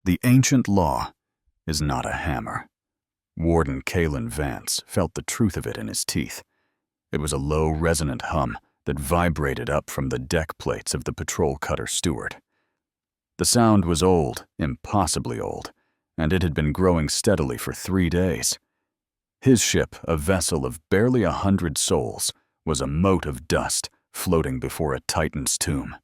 The ancient law is not a hammer. Warden Kalen Vance felt the truth of it in his teeth. It was a low, resonant hum that vibrated up from the deck plates of the patrol cutter Steward. The sound was old, impossibly old, and it had been growing steadily for 3 days. His ship, a vessel of barely 100 souls, was a mote of dust floating before a Titan's tomb.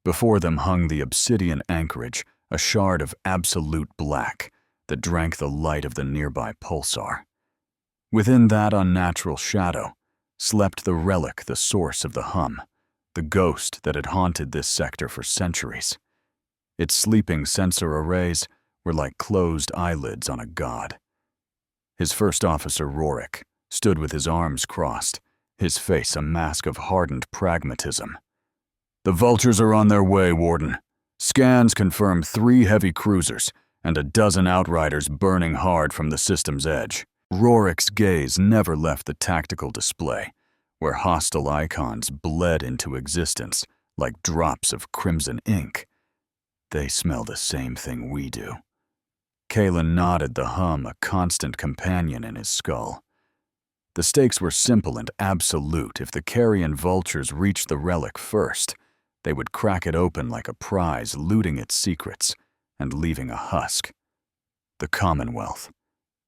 Before them hung the obsidian anchorage, a shard of absolute black that drank the light of the nearby pulsar. Within that unnatural shadow slept the Relic, the source of the hum, the ghost that had haunted this sector for centuries. Its sleeping sensor arrays were like closed eyelids on a god. His first officer, Relic, stood with his arms crossed, his face a mask of hardened pragmatism. "The vultures are on their way, Warden. Scans confirm 3 heavy cruisers and a dozen outriders burning hard from the system's edge." Rorik's gaze never left the tactical display, where hostile icons bled into existence like drops of crimson ink. "They smell the same thing we do." Kalen nodded, the hum a constant companion in his skull. The stakes were simple and absolute. If the carrion vultures reached the Relic first, they would crack it open like a prize, looting its secrets and leaving a husk. The Commonwealth.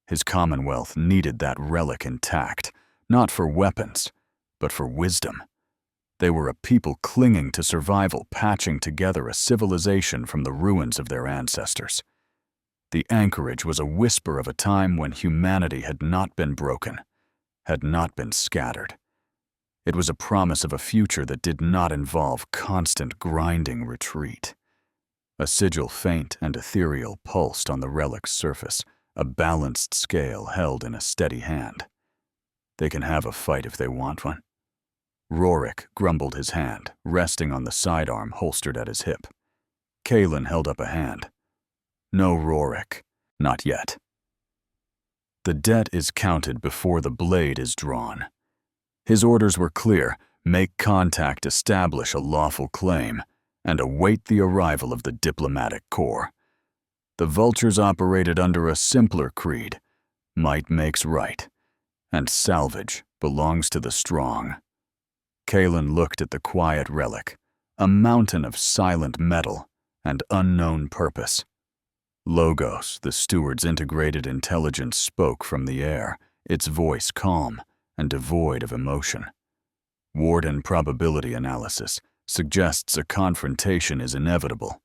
His Commonwealth needed that Relic intact, not for weapons, but for wisdom. They were a people clinging to survival, patching together a civilization from the ruins of their ancestors. The anchorage was a whisper of a time when humanity had not been broken, had not been scattered. It was a promise of a future that did not involve constant grinding retreat. A sigil faint and ethereal pulsed on the Relic's surface, a balanced scale held in a steady hand. They can have a fight if they want one. Relic grumbled his hand, resting on the sidearm holstered at his hip. Kalen held up a hand. "No, Relic, not yet. The debt is counted before the blade is drawn." His orders were clear: make contact, establish a lawful claim, and await the arrival of the diplomatic corps. The vultures operated under a simpler creed: might makes right, and salvage belongs to the strong. Kalen looked at the quiet Relic, a mountain of silent metal and unknown purpose. Logos, the steward's integrated intelligence, spoke from the air, its voice calm and devoid of emotion. Warden probability analysis suggests a confrontation is inevitable.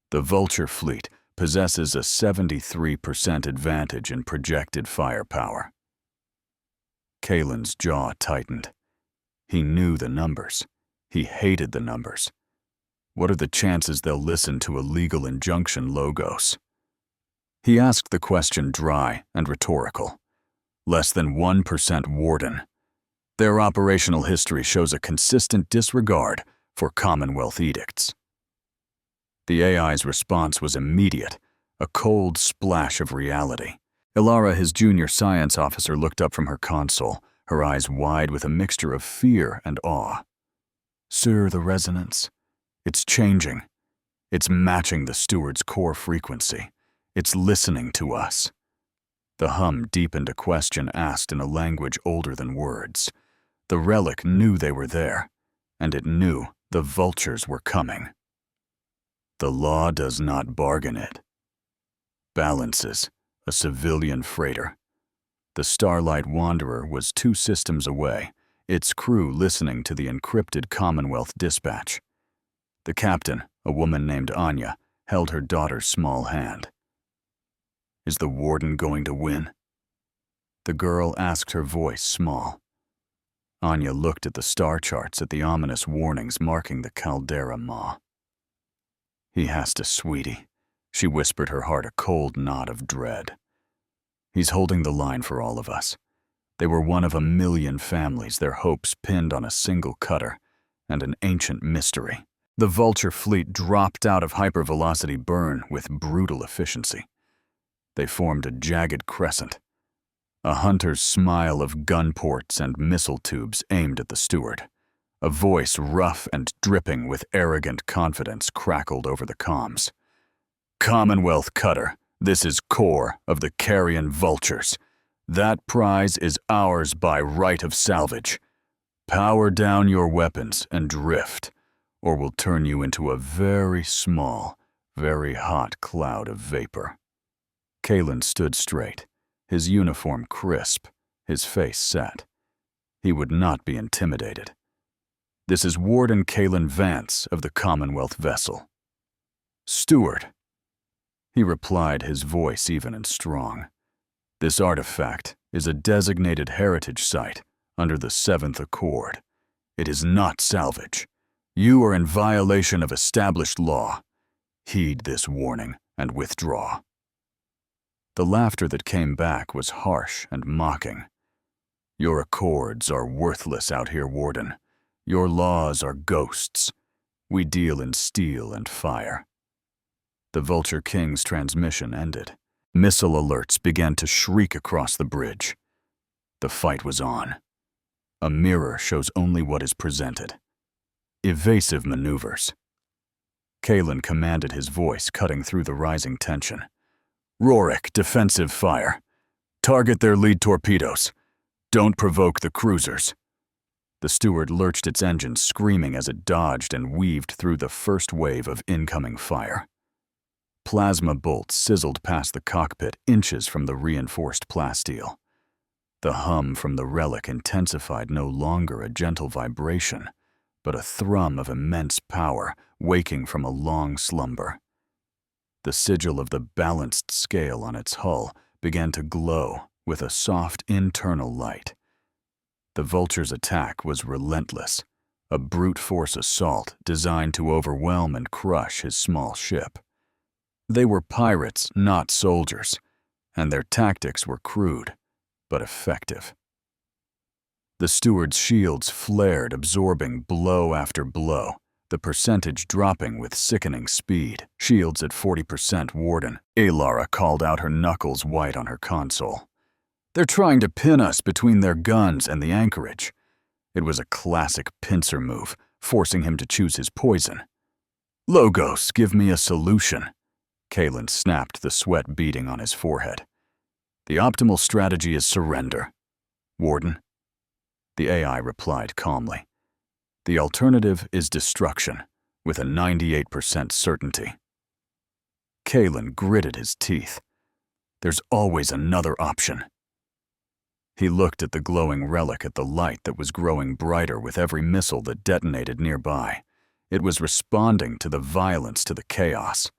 The Vulture fleet possesses a 73% advantage in projected firepower. Kalen's jaw tightened. He knew the numbers. He hated the numbers. What are the chances they'll listen to a legal injunction, Logos? He asked the question dry and rhetorical. Less than 1%, Warden. Their operational history shows a consistent disregard for Commonwealth edicts. The AI's response was immediate, a cold splash of reality. Ilara, his junior science officer, looked up from her console, her eyes wide with a mixture of fear and awe. "Sir, the resonance. It's changing. It's matching the steward's core frequency. It's listening to us." The hum deepened, a question asked in a language older than words. The Relic knew they were there, and it knew the vultures were coming. The law does not bargain it. Balances, a civilian freighter. The Starlight Wanderer was 2 systems away, its crew listening to the encrypted Commonwealth dispatch. The captain, a woman named Anya, held her daughter's small hand. "Is the Warden going to win?" The girl asked, her voice small. Anya looked at the star charts, at the ominous warnings marking the Caldera Maw. "He has to, sweetie," she whispered, her heart a cold knot of dread. "He's holding the line for all of us. They were one of a million families, their hopes pinned on a single cutter, and an ancient mystery." The Vulture fleet dropped out of hypervelocity burn with brutal efficiency. They formed a jagged crescent. A hunter's smile of gun ports and missile tubes aimed at the steward. A voice rough and dripping with arrogant confidence crackled over the comms. Commonwealth cutter. This is core of the carrion vultures. That prize is ours by right of salvage. Power down your weapons and drift, or we'll turn you into a very small, very hot cloud of vapor." Kalen stood straight, his uniform crisp, his face set. He would not be intimidated. "This is Warden Kalen Vance of the Commonwealth vessel." "Steward," he replied, his voice even and strong. "This artifact is a designated heritage site under the 7th Accord. It is not salvage. You are in violation of established law. Heed this warning and withdraw." The laughter that came back was harsh and mocking. "Your accords are worthless out here, Warden. Your laws are ghosts. We deal in steel and fire." The Vulture King's transmission ended. Missile alerts began to shriek across the bridge. The fight was on. A mirror shows only what is presented. Evasive maneuvers. Kalen commanded, his voice cutting through the rising tension. "Relic, defensive fire. Target their lead torpedoes. Don't provoke the cruisers." The steward lurched its engines, screaming as it dodged and weaved through the first wave of incoming fire. Plasma bolts sizzled past the cockpit, inches from the reinforced plasteel. The hum from the Relic intensified, no longer a gentle vibration, but a thrum of immense power, waking from a long slumber. The sigil of the balanced scale on its hull began to glow with a soft internal light. The Vulture's attack was relentless, a brute force assault designed to overwhelm and crush his small ship. They were pirates, not soldiers, and their tactics were crude, but effective. The steward's shields flared, absorbing blow after blow, the percentage dropping with sickening speed. "Shields at 40%, Warden." Alara called out, her knuckles white on her console. "They're trying to pin us between their guns and the anchorage." It was a classic pincer move, forcing him to choose his poison. "Logos, give me a solution." Kalen snapped, the sweat beading on his forehead. "The optimal strategy is surrender, Warden." The AI replied calmly. "The alternative is destruction, with a 98% certainty." Kalen gritted his teeth. "There's always another option." He looked at the glowing relic, at the light that was growing brighter with every missile that detonated nearby. It was responding to the violence, to the chaos.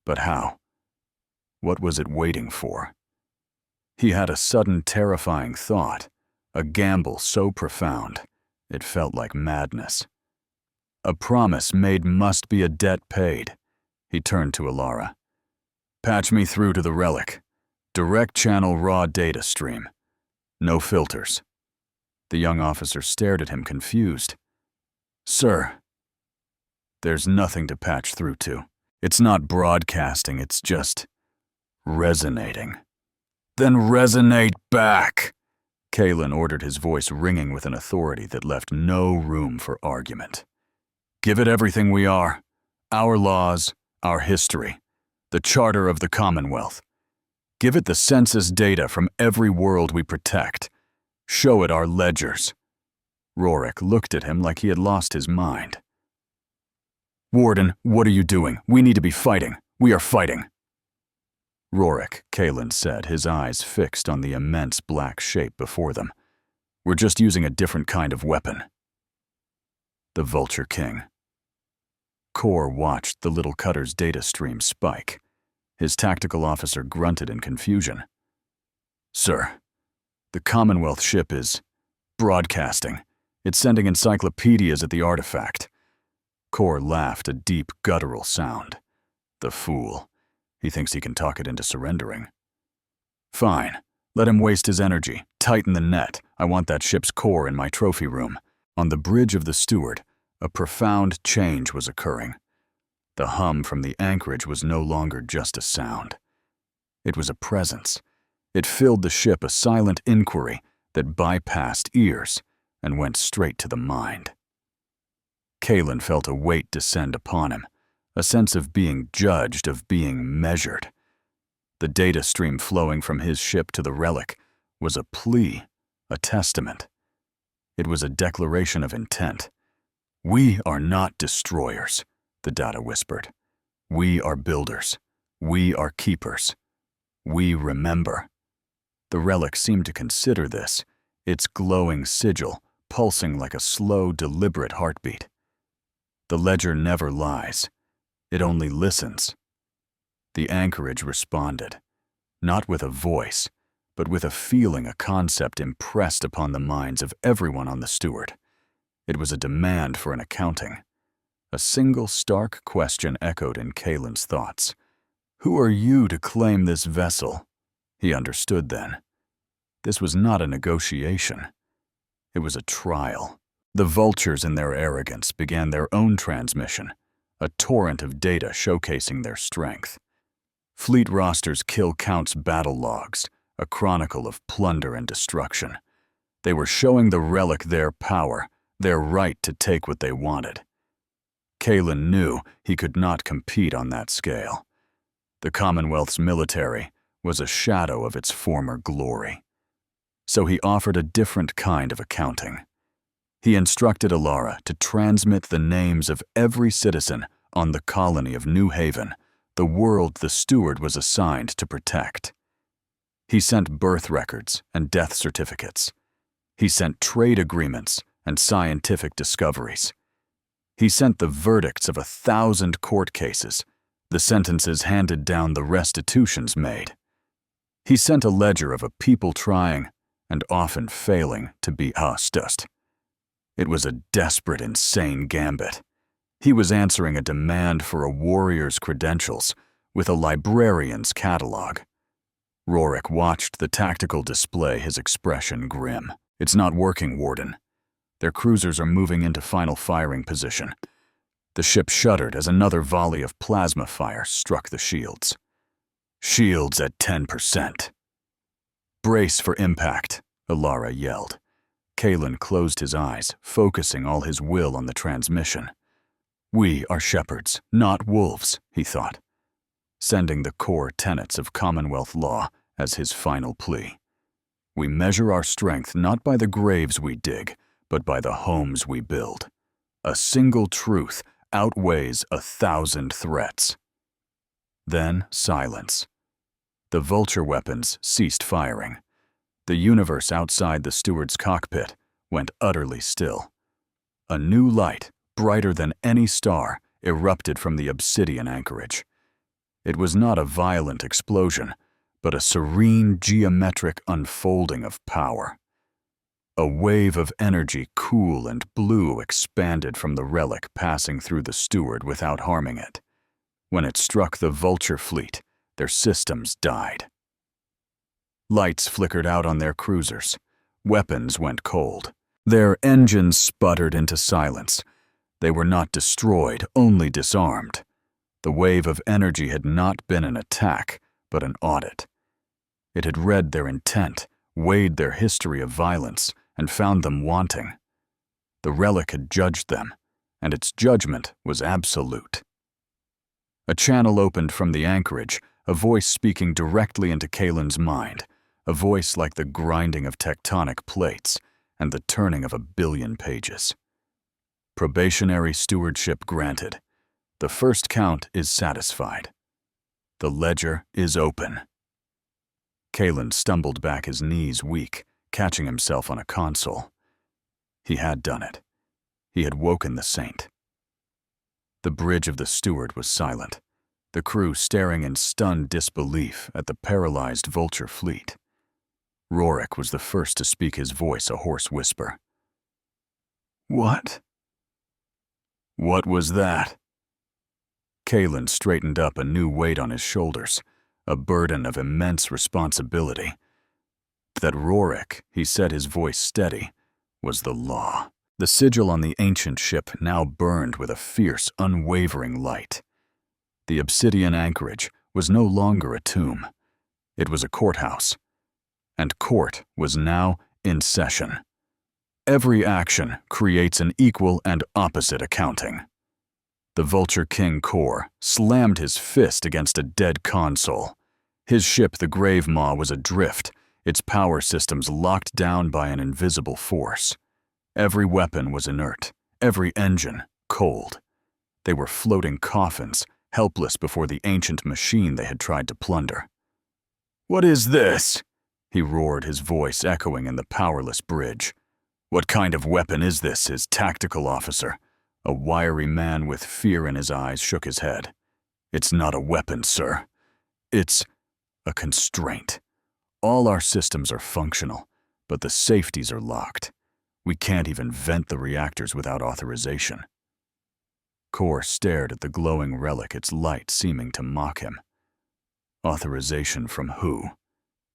But how? What was it waiting for? He had a sudden terrifying thought, a gamble so profound, it felt like madness. A promise made must be a debt paid. He turned to Alara. "Patch me through to the Relic. Direct channel raw data stream. No filters." The young officer stared at him, confused. "Sir." "There's nothing to patch through to. It's not broadcasting, it's just resonating." "Then resonate back," Kalen ordered, his voice ringing with an authority that left no room for argument. "Give it everything we are. Our laws, our history, the charter of the Commonwealth. Give it the census data from every world we protect. Show it our ledgers." Relic looked at him like he had lost his mind. "Warden, what are you doing? We need to be fighting. We are fighting." "Relic," Kalen said, his eyes fixed on the immense black shape before them. "We're just using a different kind of weapon." The Vulture King. Kor watched the little cutter's data stream spike. His tactical officer grunted in confusion. "Sir, the Commonwealth ship is broadcasting. It's sending encyclopedias at the artifact." Kor laughed, a deep, guttural sound. "The fool. He thinks he can talk it into surrendering." "Fine. Let him waste his energy. Tighten the net. I want that ship's core in my trophy room." On the bridge of the steward, a profound change was occurring. The hum from the anchorage was no longer just a sound. It was a presence. It filled the ship, a silent inquiry that bypassed ears and went straight to the mind. Kalen felt a weight descend upon him, a sense of being judged, of being measured. The data stream flowing from his ship to the Relic was a plea, a testament. It was a declaration of intent. "We are not destroyers," the data whispered. "We are builders. We are keepers. We remember." The Relic seemed to consider this, its glowing sigil pulsing like a slow, deliberate heartbeat. The ledger never lies. It only listens. The anchorage responded, not with a voice, but with a feeling, a concept impressed upon the minds of everyone on the Steward. It was a demand for an accounting. A single stark question echoed in Kalen's thoughts. "Who are you to claim this vessel?" He understood then. This was not a negotiation. It was a trial. The vultures in their arrogance began their own transmission, a torrent of data showcasing their strength. Fleet rosters, kill counts, battle logs, a chronicle of plunder and destruction. They were showing the Relic their power, their right to take what they wanted. Kalen knew he could not compete on that scale. The Commonwealth's military was a shadow of its former glory. So he offered a different kind of accounting. He instructed Alara to transmit the names of every citizen on the colony of New Haven, the world the Steward was assigned to protect. He sent birth records and death certificates. He sent trade agreements and scientific discoveries. He sent the verdicts of 1,000 court cases, the sentences handed down, the restitutions made. He sent a ledger of a people trying, and often failing, to be just. It was a desperate, insane gambit. He was answering a demand for a warrior's credentials with a librarian's catalog. Rorik watched the tactical display, his expression grim. "It's not working, Warden. Their cruisers are moving into final firing position." The ship shuddered as another volley of plasma fire struck the shields. "Shields at 10%. "Brace for impact," Alara yelled. Kalen closed his eyes, focusing all his will on the transmission. "We are shepherds, not wolves," he thought, sending the core tenets of Commonwealth law as his final plea. "We measure our strength not by the graves we dig, but by the homes we build. A single truth outweighs 1,000 threats." Then silence. The vulture weapons ceased firing. The universe outside the Steward's cockpit went utterly still. A new light, brighter than any star, erupted from the obsidian anchorage. It was not a violent explosion, but a serene, geometric unfolding of power. A wave of energy, cool and blue, expanded from the Relic, passing through the Steward without harming it. When it struck the vulture fleet, their systems died. Lights flickered out on their cruisers. Weapons went cold. Their engines sputtered into silence. They were not destroyed, only disarmed. The wave of energy had not been an attack, but an audit. It had read their intent, weighed their history of violence, and found them wanting. The Relic had judged them, and its judgment was absolute. A channel opened from the anchorage, a voice speaking directly into Kalen's mind, a voice like the grinding of tectonic plates and the turning of 1 billion pages. "Probationary stewardship granted. The first count is satisfied. The ledger is open." Kalen stumbled back, his knees weak, catching himself on a console. He had done it. He had woken the saint. The bridge of the Steward was silent, the crew staring in stunned disbelief at the paralyzed vulture fleet. Rorik was the first to speak, his voice a hoarse whisper. "What? What was that?" Kalen straightened up, a new weight on his shoulders, a burden of immense responsibility. That Rorik, he said, his voice steady, was the law. The sigil on the ancient ship now burned with a fierce, unwavering light. The obsidian anchorage was no longer a tomb. It was a courthouse. And court was now in session. Every action creates an equal and opposite accounting. The Vulture King Kor slammed his fist against a dead console. His ship, the Grave Maw, was adrift, its power systems locked down by an invisible force. Every weapon was inert, every engine cold. They were floating coffins, helpless before the ancient machine they had tried to plunder. "What is this?" he roared, his voice echoing in the powerless bridge. "What kind of weapon is this?" His tactical officer, a wiry man with fear in his eyes, shook his head. "It's not a weapon, sir. It's a constraint. All our systems are functional, but the safeties are locked. We can't even vent the reactors without authorization." Kor stared at the glowing relic, its light seeming to mock him. "Authorization from who?"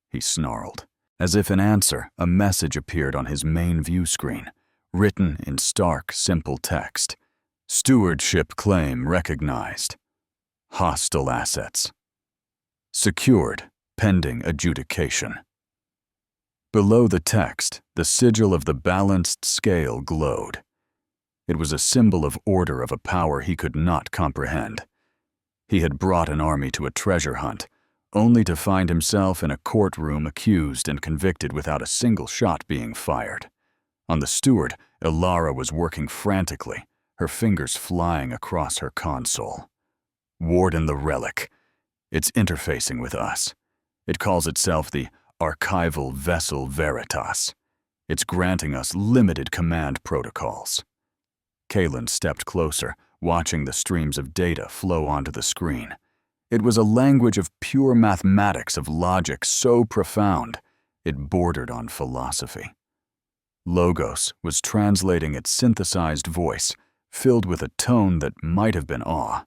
he snarled. As if in answer, a message appeared on his main view screen, written in stark, simple text. "Stewardship claim recognized. Hostile assets. Secured, pending adjudication." Below the text, the sigil of the balanced scale glowed. It was a symbol of order of a power he could not comprehend. He had brought an army to a treasure hunt, only to find himself in a courtroom accused and convicted without a single shot being fired. On the steward, Ilara was working frantically, her fingers flying across her console. "Warden the Relic. It's interfacing with us. It calls itself the Archival Vessel Veritas. It's granting us limited command protocols." Kalen stepped closer, watching the streams of data flow onto the screen. It was a language of pure mathematics, of logic so profound, it bordered on philosophy. Logos was translating its synthesized voice, filled with a tone that might have been awe.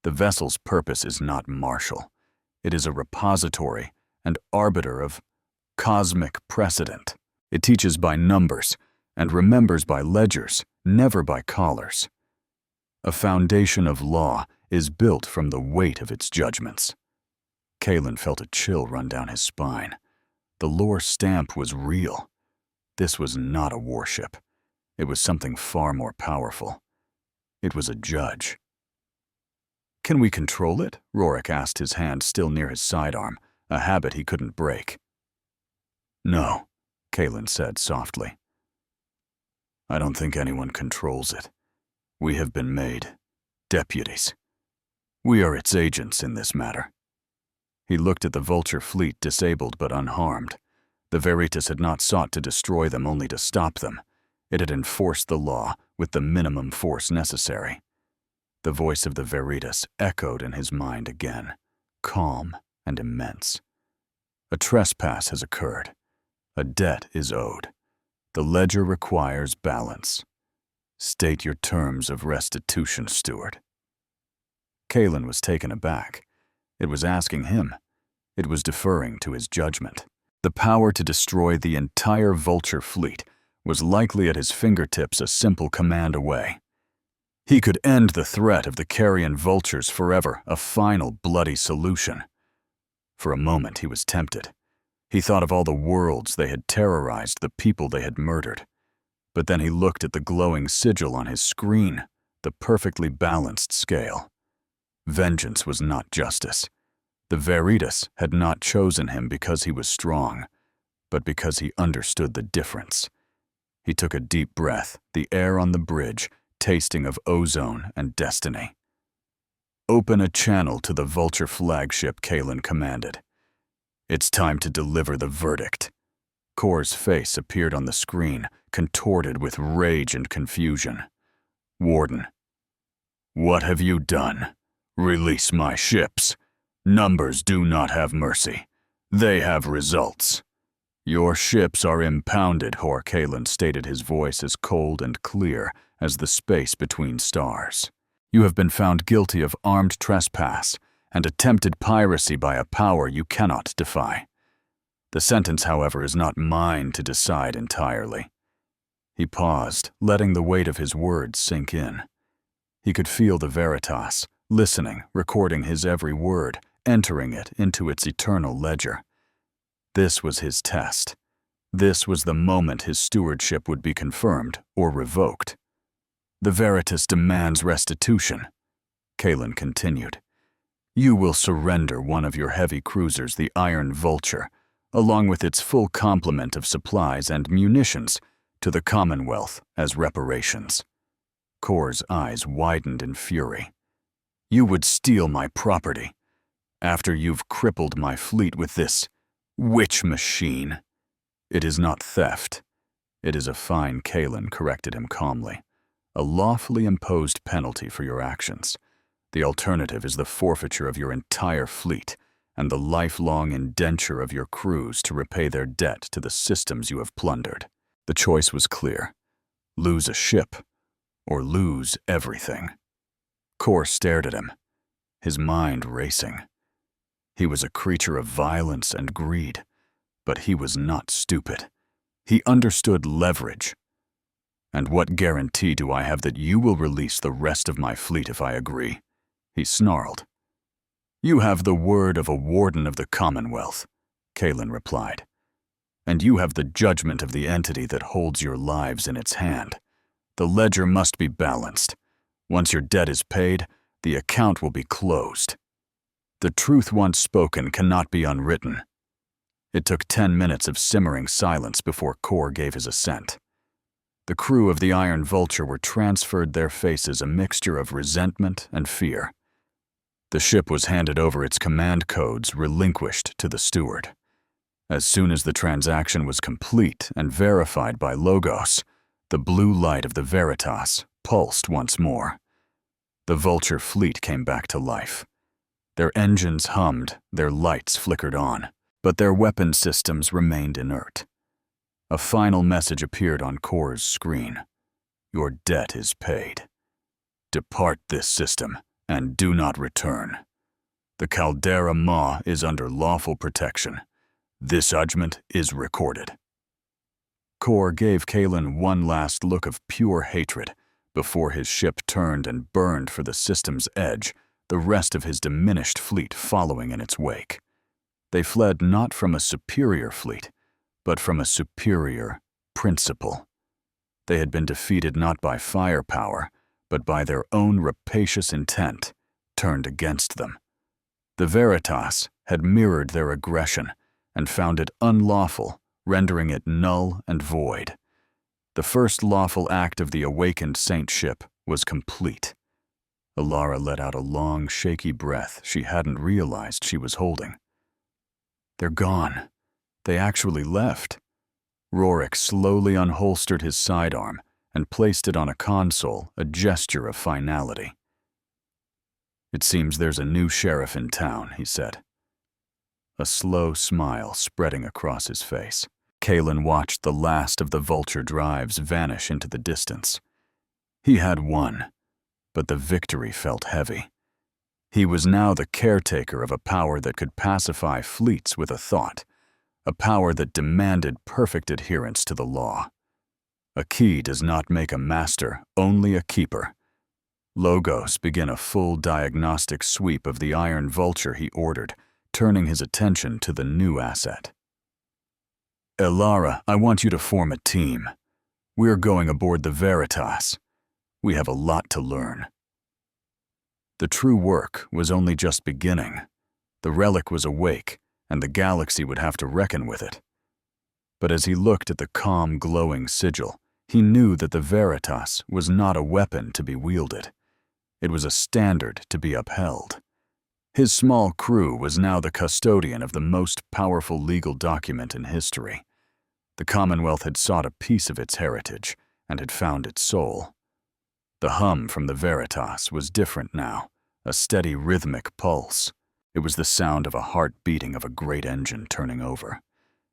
The vessel's purpose is not martial. It is a repository and arbiter of cosmic precedent. It teaches by numbers and remembers by ledgers, never by collars. A foundation of law is built from the weight of its judgments. Kalen felt a chill run down his spine. The lore stamp was real. This was not a warship. It was something far more powerful. It was a judge. "Can we control it?" Rorik asked, his hand still near his sidearm, a habit he couldn't break. "No," Kalen said softly. "I don't think anyone controls it. We have been made deputies. We are its agents in this matter." He looked at the Vulture fleet, disabled but unharmed. The Veritas had not sought to destroy them, only to stop them. It had enforced the law with the minimum force necessary. The voice of the Veritas echoed in his mind again, calm and immense. "A trespass has occurred. A debt is owed. The ledger requires balance. State your terms of restitution, steward." Kalen was taken aback. It was asking him. It was deferring to his judgment. The power to destroy the entire Vulture fleet was likely at his fingertips, a simple command away. He could end the threat of the carrion vultures forever, a final bloody solution. For a moment he was tempted. He thought of all the worlds they had terrorized, the people they had murdered. But then he looked at the glowing sigil on his screen, the perfectly balanced scale. Vengeance was not justice. The Veritas had not chosen him because he was strong, but because he understood the difference. He took a deep breath, the air on the bridge tasting of ozone and destiny. "Open a channel to the Vulture flagship," Kalen commanded. "It's time to deliver the verdict." Kor's face appeared on the screen, contorted with rage and confusion. "Warden, what have you done? Release my ships. Numbers do not have mercy. They have results." "Your ships are impounded," Kalen stated, his voice as cold and clear as the space between stars. "You have been found guilty of armed trespass and attempted piracy by a power you cannot defy. The sentence, however, is not mine to decide entirely." He paused, letting the weight of his words sink in. He could feel the Veritas, listening, recording his every word, entering it into its eternal ledger. This was his test. This was the moment his stewardship would be confirmed or revoked. The Veritas demands restitution, Kalen continued. You will surrender one of your heavy cruisers, the Iron Vulture, along with its full complement of supplies and munitions, to the Commonwealth as reparations. Kor's eyes widened in fury. You would steal my property, after you've crippled my fleet with this witch machine. It is not theft. It is a fine, Kalen corrected him calmly. A lawfully imposed penalty for your actions. The alternative is the forfeiture of your entire fleet and the lifelong indenture of your crews to repay their debt to the systems you have plundered. The choice was clear. Lose a ship or lose everything. Kor stared at him, his mind racing. He was a creature of violence and greed, but he was not stupid. He understood leverage. And what guarantee do I have that you will release the rest of my fleet if I agree? He snarled. You have the word of a Warden of the Commonwealth, Kalen replied. And you have the judgment of the entity that holds your lives in its hand. The ledger must be balanced. Once your debt is paid, the account will be closed. The truth once spoken cannot be unwritten. It took 10 minutes of simmering silence before Kor gave his assent. The crew of the Iron Vulture were transferred, their faces a mixture of resentment and fear. The ship was handed over, its command codes relinquished to the steward. As soon as the transaction was complete and verified by Logos, the blue light of the Veritas pulsed once more. The Vulture fleet came back to life. Their engines hummed, their lights flickered on, but their weapon systems remained inert. A final message appeared on Kor's screen. Your debt is paid. Depart this system and do not return. The Caldera Maw is under lawful protection. This judgment is recorded. Kor gave Kalen one last look of pure hatred before his ship turned and burned for the system's edge, the rest of his diminished fleet following in its wake. They fled not from a superior fleet, but from a superior principle. They had been defeated not by firepower, but by their own rapacious intent, turned against them. The Veritas had mirrored their aggression and found it unlawful, rendering it null and void. The first lawful act of the awakened saint ship was complete. Alara let out a long, shaky breath she hadn't realized she was holding. They're gone. They actually left. Rorik slowly unholstered his sidearm and placed it on a console, a gesture of finality. It seems there's a new sheriff in town, he said. A slow smile spreading across his face. Kalen watched the last of the Vulture drives vanish into the distance. He had won, but the victory felt heavy. He was now the caretaker of a power that could pacify fleets with a thought, a power that demanded perfect adherence to the law. A key does not make a master, only a keeper. Logos began a full diagnostic sweep of the Iron Vulture, he ordered, turning his attention to the new asset. Alara, I want you to form a team. We're going aboard the Veritas. We have a lot to learn. The true work was only just beginning. The Relic was awake, and the galaxy would have to reckon with it. But as he looked at the calm, glowing sigil, he knew that the Veritas was not a weapon to be wielded. It was a standard to be upheld. His small crew was now the custodian of the most powerful legal document in history. The Commonwealth had sought a piece of its heritage and had found its soul. The hum from the Veritas was different now, a steady rhythmic pulse. It was the sound of a heart beating of a great engine turning over.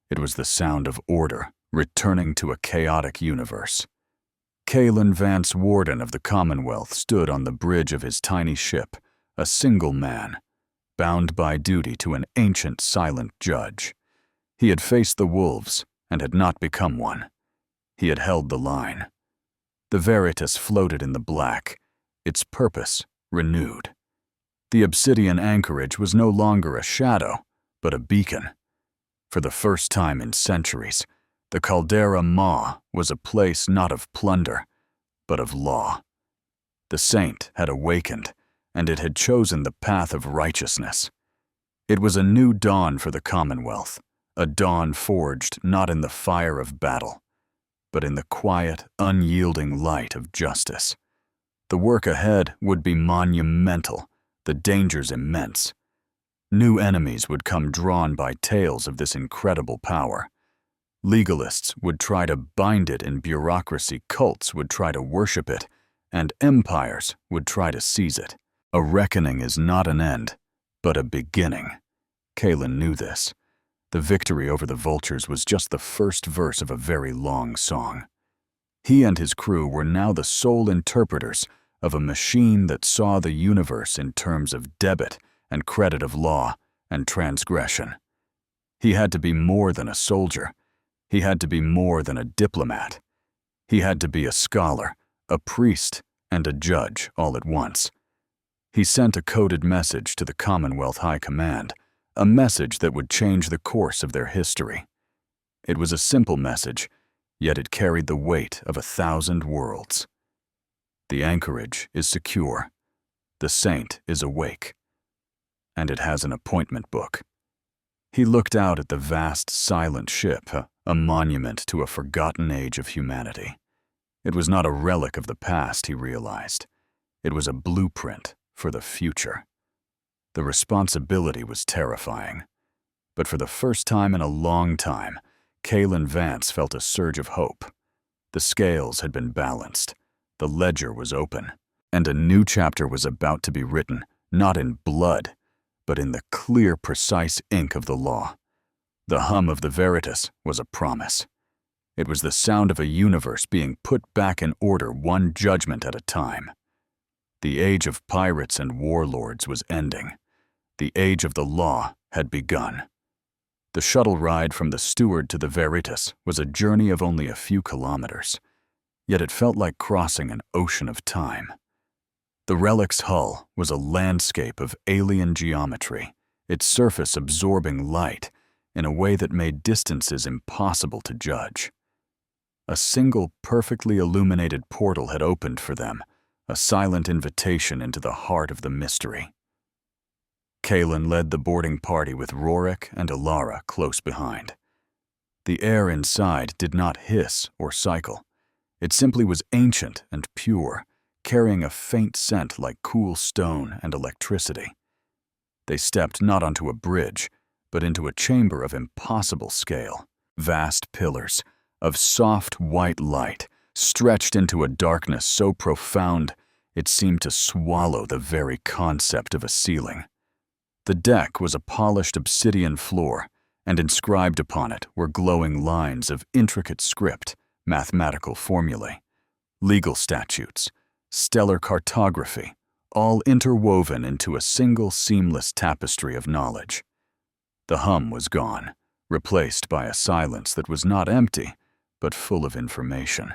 It was the sound of order returning to a chaotic universe. Kalen Vance, Warden of the Commonwealth, stood on the bridge of his tiny ship, a single man, bound by duty to an ancient silent judge. He had faced the wolves and had not become one. He had held the line. The Veritas floated in the black, its purpose renewed. The obsidian anchorage was no longer a shadow, but a beacon. For the first time in centuries, the Caldera Maw was a place not of plunder, but of law. The saint had awakened, and it had chosen the path of righteousness. It was a new dawn for the Commonwealth, a dawn forged not in the fire of battle, but in the quiet, unyielding light of justice. The work ahead would be monumental, the dangers immense. New enemies would come drawn by tales of this incredible power. Legalists would try to bind it in bureaucracy, cults would try to worship it, and empires would try to seize it. A reckoning is not an end, but a beginning. Kalen knew this. The victory over the vultures was just the first verse of a very long song. He and his crew were now the sole interpreters of a machine that saw the universe in terms of debit and credit of law and transgression. He had to be more than a soldier. He had to be more than a diplomat. He had to be a scholar, a priest, and a judge all at once. He sent a coded message to the Commonwealth High Command, a message that would change the course of their history. It was a simple message, yet it carried the weight of 1,000 worlds. The anchorage is secure. The saint is awake. And it has an appointment book. He looked out at the vast, silent ship, a monument to a forgotten age of humanity. It was not a relic of the past, he realized. It was a blueprint for the future. The responsibility was terrifying. But for the first time in a long time, Kalen Vance felt a surge of hope. The scales had been balanced. The ledger was open. And a new chapter was about to be written, not in blood, but in the clear, precise ink of the law. The hum of the Veritas was a promise. It was the sound of a universe being put back in order, one judgment at a time. The age of pirates and warlords was ending. The age of the law had begun. The shuttle ride from the Steward to the Veritas was a journey of only a few kilometers, yet it felt like crossing an ocean of time. The Relic's hull was a landscape of alien geometry, its surface absorbing light in a way that made distances impossible to judge. A single perfectly illuminated portal had opened for them, a silent invitation into the heart of the mystery. Kalen led the boarding party with Relic and Alara close behind. The air inside did not hiss or cycle. It simply was ancient and pure, carrying a faint scent like cool stone and electricity. They stepped not onto a bridge, but into a chamber of impossible scale. Vast pillars of soft white light stretched into a darkness so profound it seemed to swallow the very concept of a ceiling. The deck was a polished obsidian floor, and inscribed upon it were glowing lines of intricate script, mathematical formulae, legal statutes, stellar cartography, all interwoven into a single seamless tapestry of knowledge. The hum was gone, replaced by a silence that was not empty, but full of information.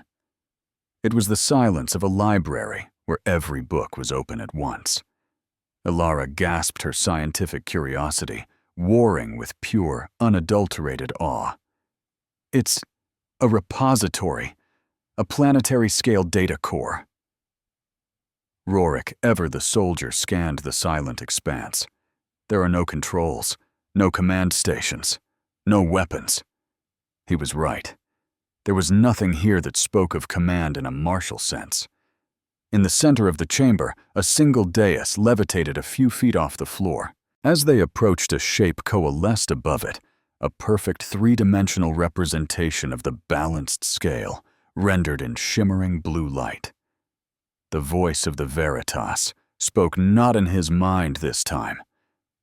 It was the silence of a library where every book was open at once. Alara gasped her scientific curiosity, warring with pure, unadulterated awe. It's a repository, a planetary-scale data core. Relic, ever the soldier, scanned the silent expanse. There are no controls, no command stations, no weapons. He was right. There was nothing here that spoke of command in a martial sense. In the center of the chamber, a single dais levitated a few feet off the floor. As they approached, a shape coalesced above it, a perfect three-dimensional representation of the balanced scale, rendered in shimmering blue light. The voice of the Veritas spoke not in his mind this time,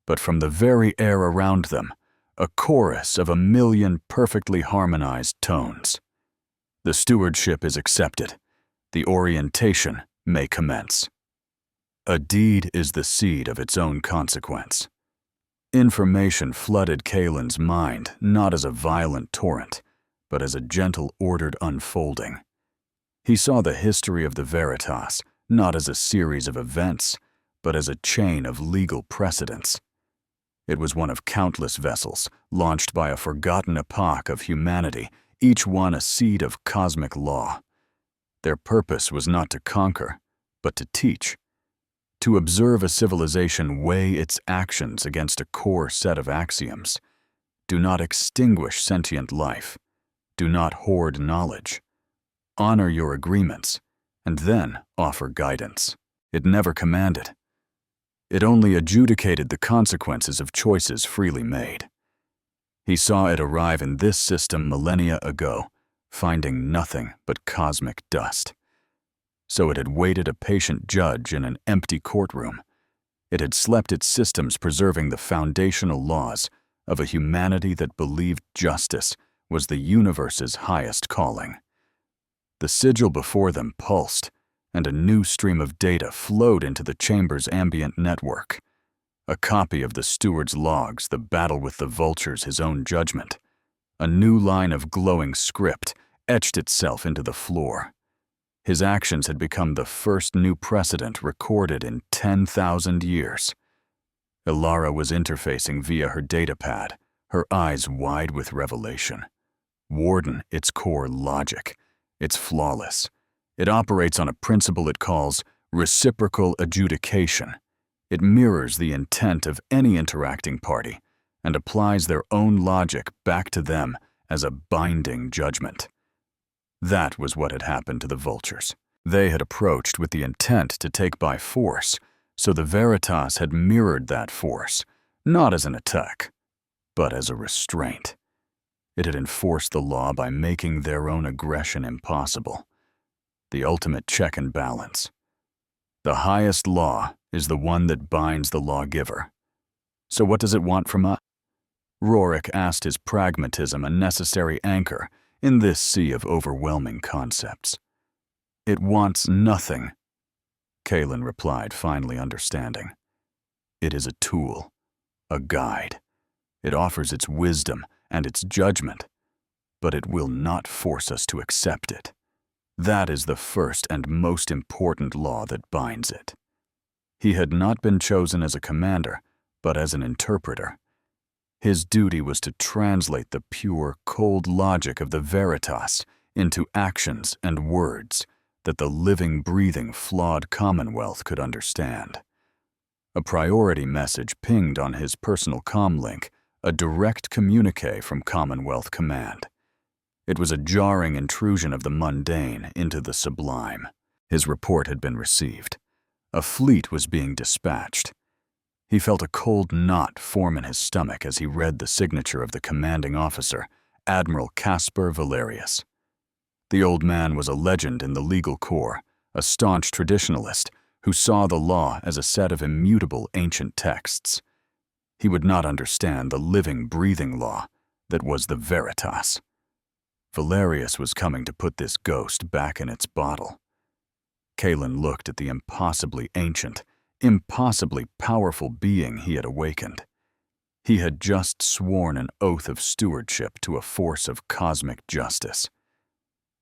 but from the very air around them, a chorus of 1,000,000 perfectly harmonized tones. The stewardship is accepted. The orientation may commence. A deed is the seed of its own consequence. Information flooded Kalen's mind not as a violent torrent, but as a gentle, ordered unfolding. He saw the history of the Veritas not as a series of events, but as a chain of legal precedents. It was one of countless vessels, launched by a forgotten epoch of humanity, each one a seed of cosmic law. Their purpose was not to conquer, but to teach. To observe a civilization weigh its actions against a core set of axioms. Do not extinguish sentient life. Do not hoard knowledge. Honor your agreements, and then offer guidance. It never commanded. It only adjudicated the consequences of choices freely made. He saw it arrive in this system millennia ago, finding nothing but cosmic dust. So it had waited a patient judge in an empty courtroom. It had slept its systems preserving the foundational laws of a humanity that believed justice was the universe's highest calling. The sigil before them pulsed, and a new stream of data flowed into the chamber's ambient network. A copy of the steward's logs, the battle with the vultures, his own judgment. A new line of glowing script etched itself into the floor. His actions had become the first new precedent recorded in 10,000 years. Ilara was interfacing via her datapad, her eyes wide with revelation. Warden, its core logic. It's flawless. It operates on a principle it calls reciprocal adjudication. It mirrors the intent of any interacting party and applies their own logic back to them as a binding judgment. That was what had happened to the vultures. They had approached with the intent to take by force, so the Veritas had mirrored that force, not as an attack, but as a restraint. It had enforced the law by making their own aggression impossible. The ultimate check and balance. The highest law is the one that binds the lawgiver. So what does it want from us? Relic asked, his pragmatism a necessary anchor in this sea of overwhelming concepts. It wants nothing, Kalen replied, finally understanding. It is a tool, a guide. It offers its wisdom and its judgment, but it will not force us to accept it. That is the first and most important law that binds it. He had not been chosen as a commander, but as an interpreter. His duty was to translate the pure, cold logic of the Veritas into actions and words that the living, breathing, flawed Commonwealth could understand. A priority message pinged on his personal comlink, a direct communique from Commonwealth Command. It was a jarring intrusion of the mundane into the sublime. His report had been received. A fleet was being dispatched. He felt a cold knot form in his stomach as he read the signature of the commanding officer, Admiral Caspar Valerius. The old man was a legend in the legal corps, a staunch traditionalist who saw the law as a set of immutable ancient texts. He would not understand the living, breathing law that was the Veritas. Valerius was coming to put this ghost back in its bottle. Kalen looked at the impossibly ancient, impossibly powerful being he had awakened. He had just sworn an oath of stewardship to a force of cosmic justice.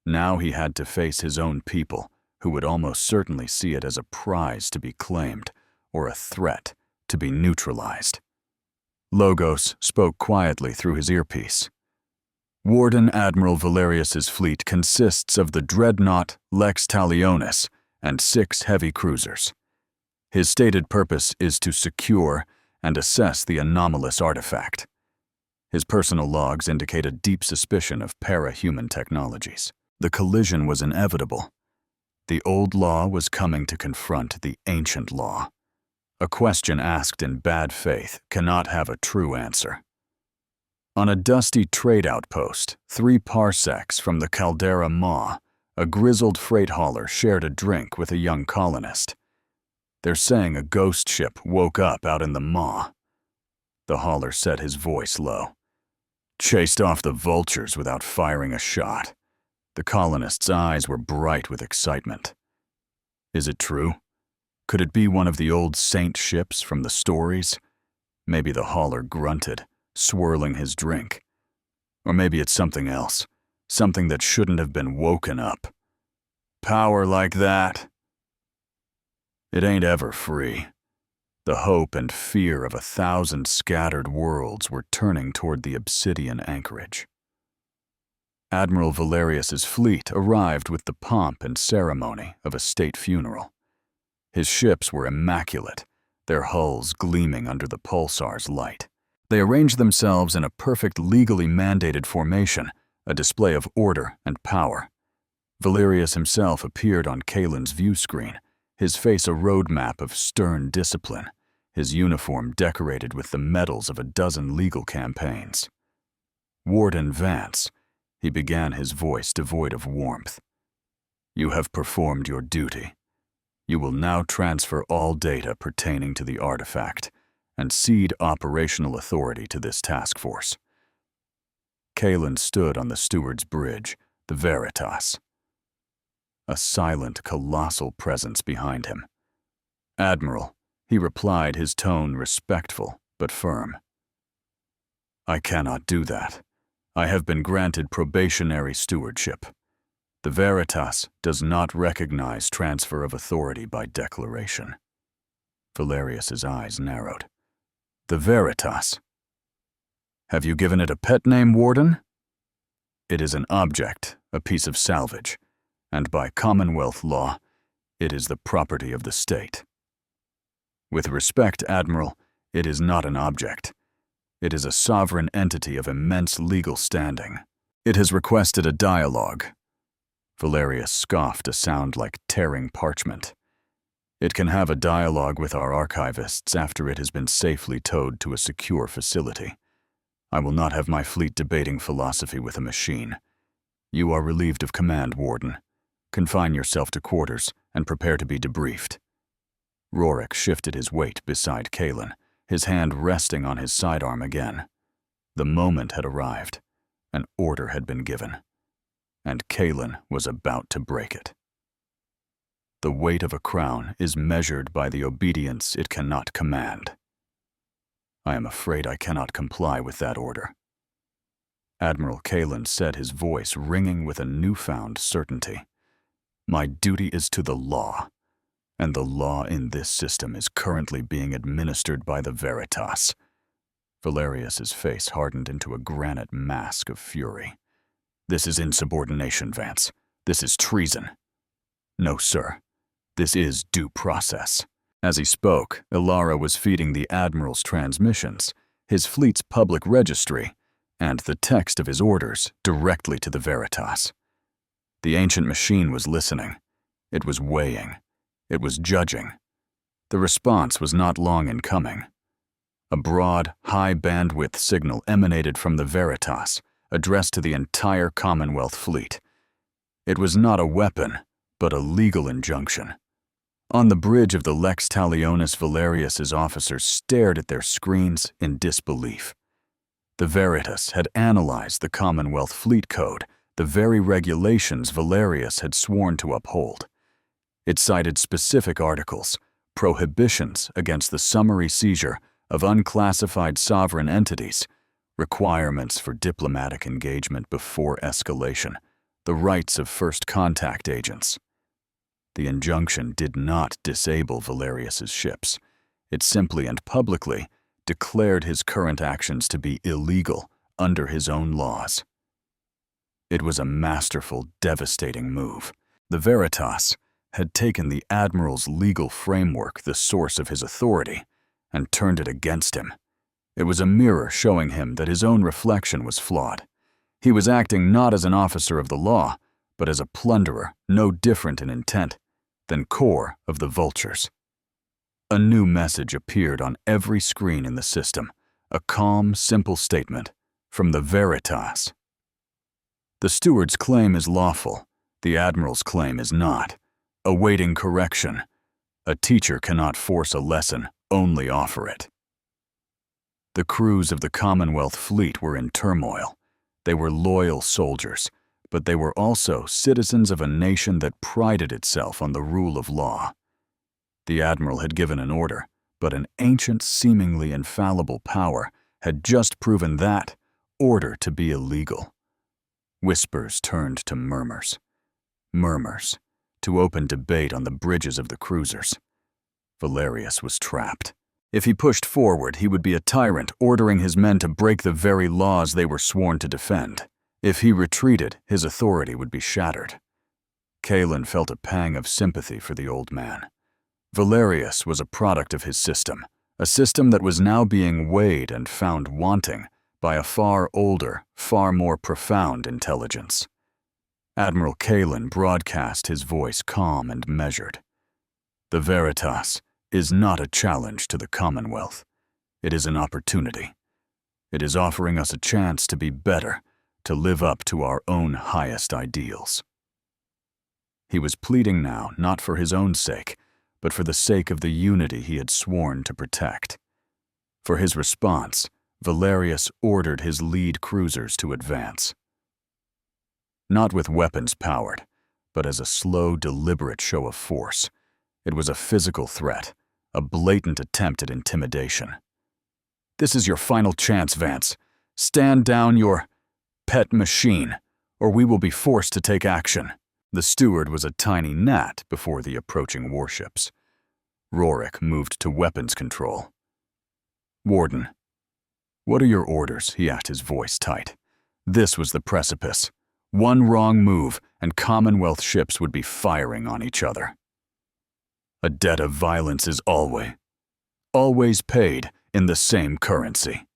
Now he had to face his own people, who would almost certainly see it as a prize to be claimed or a threat to be neutralized. Logos spoke quietly through his earpiece. Warden Admiral Valerius's fleet consists of the dreadnought Lex Talionis and 6 heavy cruisers. His stated purpose is to secure and assess the anomalous artifact. His personal logs indicate a deep suspicion of para-human technologies. The collision was inevitable. The old law was coming to confront the ancient law. A question asked in bad faith cannot have a true answer. On a dusty trade outpost, 3 parsecs from the Caldera Maw, a grizzled freight hauler shared a drink with a young colonist. They're saying a ghost ship woke up out in the Maw. The hauler said, his voice low. Chased off the vultures without firing a shot. The colonist's eyes were bright with excitement. Is it true? Could it be one of the old saint ships from the stories? Maybe the hauler grunted, swirling his drink. Or maybe it's something else, something that shouldn't have been woken up. Power like that? It ain't ever free. The hope and fear of 1,000 scattered worlds were turning toward the obsidian anchorage. Admiral Valerius's fleet arrived with the pomp and ceremony of a state funeral. His ships were immaculate, their hulls gleaming under the pulsar's light. They arranged themselves in a perfect legally mandated formation, a display of order and power. Valerius himself appeared on Kalen's view screen, his face a roadmap of stern discipline, his uniform decorated with the medals of a dozen legal campaigns. Warden Vance, he began, his voice devoid of warmth. You have performed your duty. You will now transfer all data pertaining to the artifact and cede operational authority to this task force. Kalen stood on the steward's bridge, the Veritas. A silent, colossal presence behind him. Admiral, he replied, his tone respectful but firm. I cannot do that. I have been granted probationary stewardship. The Veritas does not recognize transfer of authority by declaration. Valerius's eyes narrowed. The Veritas. Have you given it a pet name, Warden? It is an object, a piece of salvage, and by Commonwealth law, it is the property of the state. With respect, Admiral, it is not an object. It is a sovereign entity of immense legal standing. It has requested a dialogue. Valerius scoffed, a sound like tearing parchment. It can have a dialogue with our archivists after it has been safely towed to a secure facility. I will not have my fleet debating philosophy with a machine. You are relieved of command, Warden. Confine yourself to quarters and prepare to be debriefed. Rorik shifted his weight beside Kalen, his hand resting on his sidearm again. The moment had arrived. An order had been given, and Kalen was about to break it. The weight of a crown is measured by the obedience it cannot command. I am afraid I cannot comply with that order. Admiral Kalen said, his voice ringing with a newfound certainty. My duty is to the law, and the law in this system is currently being administered by the Veritas. Valerius's face hardened into a granite mask of fury. This is insubordination, Vance. This is treason. No, sir. This is due process. As he spoke, Ilara was feeding the Admiral's transmissions, his fleet's public registry, and the text of his orders directly to the Veritas. The ancient machine was listening. It was weighing. It was judging. The response was not long in coming. A broad, high-bandwidth signal emanated from the Veritas, addressed to the entire Commonwealth fleet. It was not a weapon, but a legal injunction. On the bridge of the Lex Talionis, Valerius's officers stared at their screens in disbelief. The Veritas had analyzed the Commonwealth Fleet Code, the very regulations Valerius had sworn to uphold. It cited specific articles, prohibitions against the summary seizure of unclassified sovereign entities, requirements for diplomatic engagement before escalation, the rights of first contact agents. The injunction did not disable Valerius's ships. It simply and publicly declared his current actions to be illegal under his own laws. It was a masterful, devastating move. The Veritas had taken the Admiral's legal framework, the source of his authority, and turned it against him. It was a mirror showing him that his own reflection was flawed. He was acting not as an officer of the law, but as a plunderer, no different in intent than Core of the Vultures. A new message appeared on every screen in the system, a calm, simple statement from the Veritas. The steward's claim is lawful. The Admiral's claim is not. Awaiting correction. A teacher cannot force a lesson, only offer it. The crews of the Commonwealth fleet were in turmoil. They were loyal soldiers, but they were also citizens of a nation that prided itself on the rule of law. The Admiral had given an order, but an ancient, seemingly infallible power had just proven that order to be illegal. Whispers turned to murmurs. Murmurs to open debate on the bridges of the cruisers. Valerius was trapped. If he pushed forward, he would be a tyrant, ordering his men to break the very laws they were sworn to defend. If he retreated, his authority would be shattered. Kalen felt a pang of sympathy for the old man. Valerius was a product of his system, a system that was now being weighed and found wanting by a far older, far more profound intelligence. Admiral Kalen broadcast his voice calm and measured. The Veritas is not a challenge to the Commonwealth. It is an opportunity. It is offering us a chance to be better, to live up to our own highest ideals. He was pleading now not for his own sake, but for the sake of the unity he had sworn to protect. For his response, Valerius ordered his lead cruisers to advance. Not with weapons powered, but as a slow, deliberate show of force. It was a physical threat, a blatant attempt at intimidation. "This is your final chance, Vance. Stand down your pet machine, or we will be forced to take action." The steward was a tiny gnat before the approaching warships. Relic moved to weapons control. "Warden, what are your orders?" he asked, his voice tight. This was the precipice. One wrong move, and Commonwealth ships would be firing on each other. "A debt of violence is always paid in the same currency.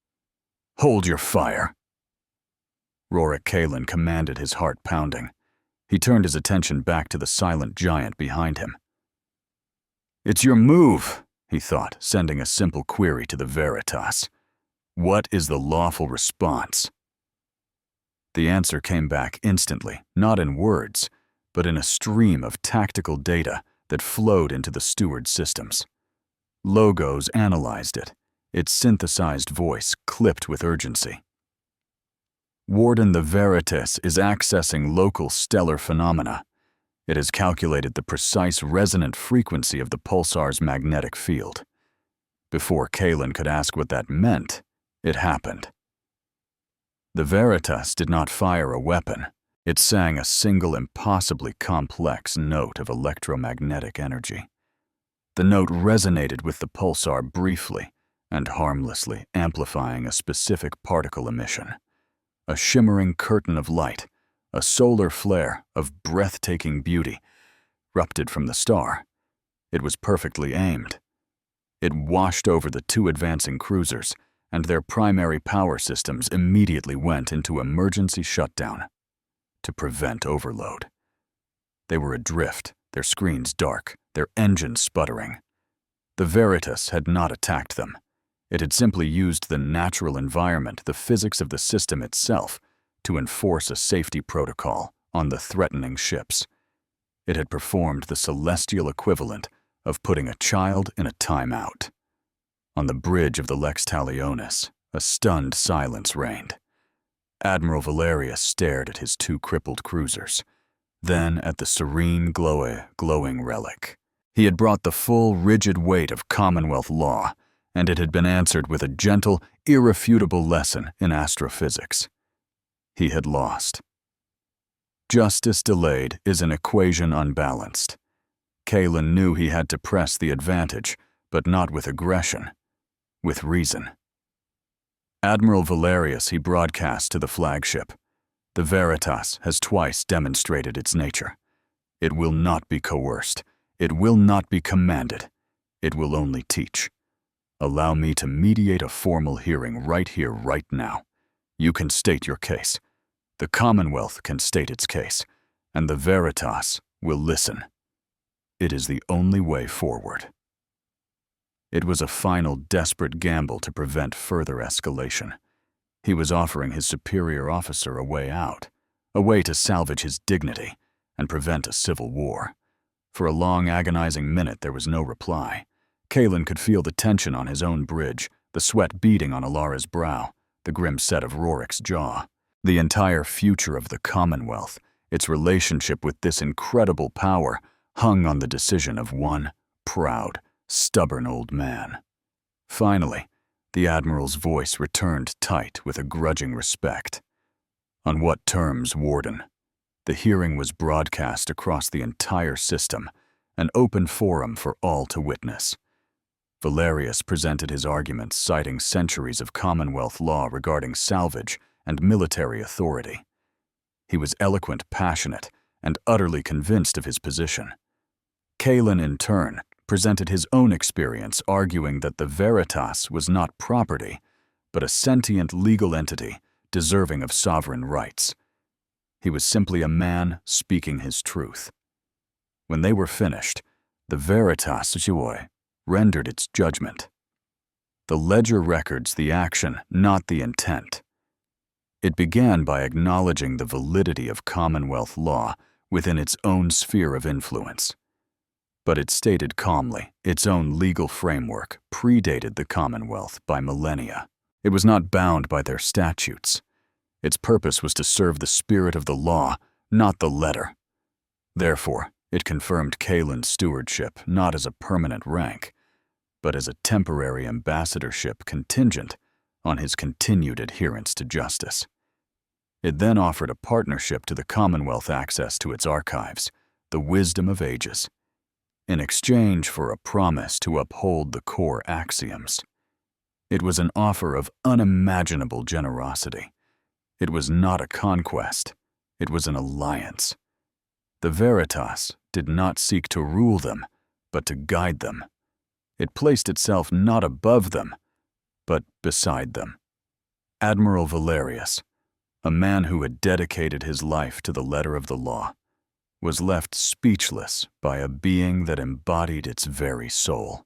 Hold your fire." Relic Kalen commanded, his heart pounding. He turned his attention back to the silent giant behind him. "It's your move," he thought, sending a simple query to the Veritas. "What is the lawful response?" The answer came back instantly, not in words, but in a stream of tactical data that flowed into the steward's systems. Logos analyzed it, its synthesized voice clipped with urgency. "Warden, the Veritas is accessing local stellar phenomena. It has calculated the precise resonant frequency of the pulsar's magnetic field." Before Kalen could ask what that meant, it happened. The Veritas did not fire a weapon. It sang a single impossibly complex note of electromagnetic energy. The note resonated with the pulsar briefly and harmlessly, amplifying a specific particle emission. A shimmering curtain of light, a solar flare of breathtaking beauty, erupted from the star. It was perfectly aimed. It washed over the two advancing cruisers, and their primary power systems immediately went into emergency shutdown to prevent overload. They were adrift, their screens dark, their engines sputtering. The Veritas had not attacked them. It had simply used the natural environment, the physics of the system itself, to enforce a safety protocol on the threatening ships. It had performed the celestial equivalent of putting a child in a timeout. On the bridge of the Lex Talionis, a stunned silence reigned. Admiral Valerius stared at his two crippled cruisers, then at the serene, glowing Relic. He had brought the full, rigid weight of Commonwealth law, and it had been answered with a gentle, irrefutable lesson in astrophysics. He had lost. Justice delayed is an equation unbalanced. Kalen knew he had to press the advantage, but not with aggression, with reason. "Admiral Valerius," he broadcast to the flagship, "the Veritas has twice demonstrated its nature. It will not be coerced. It will not be commanded. It will only teach. Allow me to mediate a formal hearing right here, right now. You can state your case. The Commonwealth can state its case, and the Veritas will listen. It is the only way forward." It was a final, desperate gamble to prevent further escalation. He was offering his superior officer a way out, a way to salvage his dignity and prevent a civil war. For a long, agonizing minute, there was no reply. Kalen could feel the tension on his own bridge, the sweat beading on Alara's brow, the grim set of Rorik's jaw. The entire future of the Commonwealth, its relationship with this incredible power, hung on the decision of one proud, stubborn old man. Finally, the Admiral's voice returned tight with a grudging respect. "On what terms, Warden?" The hearing was broadcast across the entire system, an open forum for all to witness. Valerius presented his arguments, citing centuries of Commonwealth law regarding salvage and military authority. He was eloquent, passionate, and utterly convinced of his position. Kalen, in turn, presented his own experience, arguing that the Veritas was not property, but a sentient legal entity deserving of sovereign rights. He was simply a man speaking his truth. When they were finished, the Veritas HFY rendered its judgment. The ledger records the action, not the intent. It began by acknowledging the validity of Commonwealth law within its own sphere of influence. But it stated calmly its own legal framework predated the Commonwealth by millennia. It was not bound by their statutes. Its purpose was to serve the spirit of the law, not the letter. Therefore, it confirmed Kalen's stewardship not as a permanent rank, but as a temporary ambassadorship contingent on his continued adherence to justice. It then offered a partnership to the Commonwealth access to its archives, the wisdom of ages, in exchange for a promise to uphold the core axioms. It was an offer of unimaginable generosity. It was not a conquest, it was an alliance. The Veritas did not seek to rule them, but to guide them. It placed itself not above them, but beside them. Admiral Valerius, a man who had dedicated his life to the letter of the law, was left speechless by a being that embodied its very soul.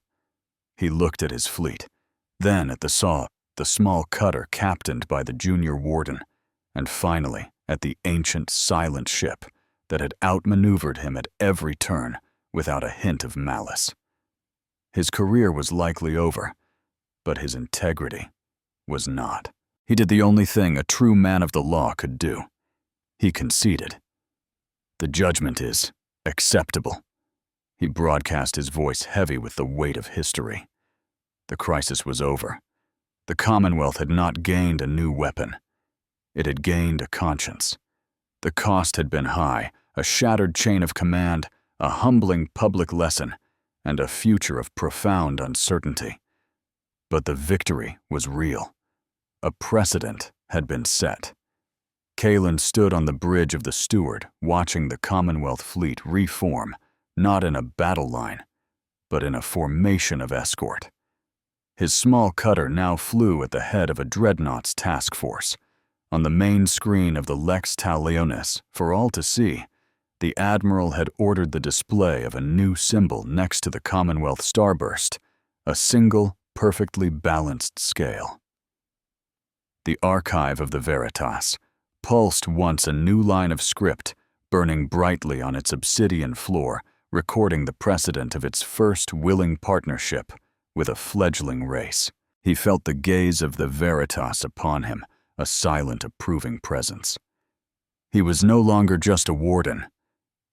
He looked at his fleet, then at the small cutter captained by the junior warden, and finally at the ancient silent ship that had outmaneuvered him at every turn without a hint of malice. His career was likely over, but his integrity was not. He did the only thing a true man of the law could do. He conceded. The judgment is acceptable. He broadcast his voice heavy with the weight of history. The crisis was over. The Commonwealth had not gained a new weapon. It had gained a conscience. The cost had been high, a shattered chain of command, a humbling public lesson, and a future of profound uncertainty. But the victory was real. A precedent had been set. Kalen stood on the bridge of the Steward, watching the Commonwealth fleet reform, not in a battle line, but in a formation of escort. His small cutter now flew at the head of a dreadnought's task force. On the main screen of the Lex Talionis, for all to see, the Admiral had ordered the display of a new symbol next to the Commonwealth starburst, a single, perfectly balanced scale. The archive of the Veritas pulsed once a new line of script, burning brightly on its obsidian floor, recording the precedent of its first willing partnership with a fledgling race. He felt the gaze of the Veritas upon him, a silent, approving presence. He was no longer just a warden.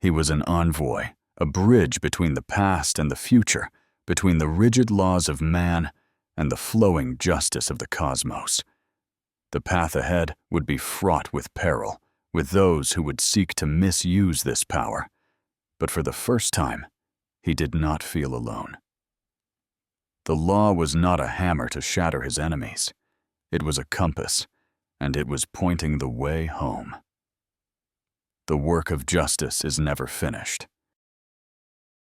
He was an envoy, a bridge between the past and the future, between the rigid laws of man and the flowing justice of the cosmos. The path ahead would be fraught with peril, with those who would seek to misuse this power. But for the first time, he did not feel alone. The law was not a hammer to shatter his enemies. It was a compass, and it was pointing the way home. The work of justice is never finished.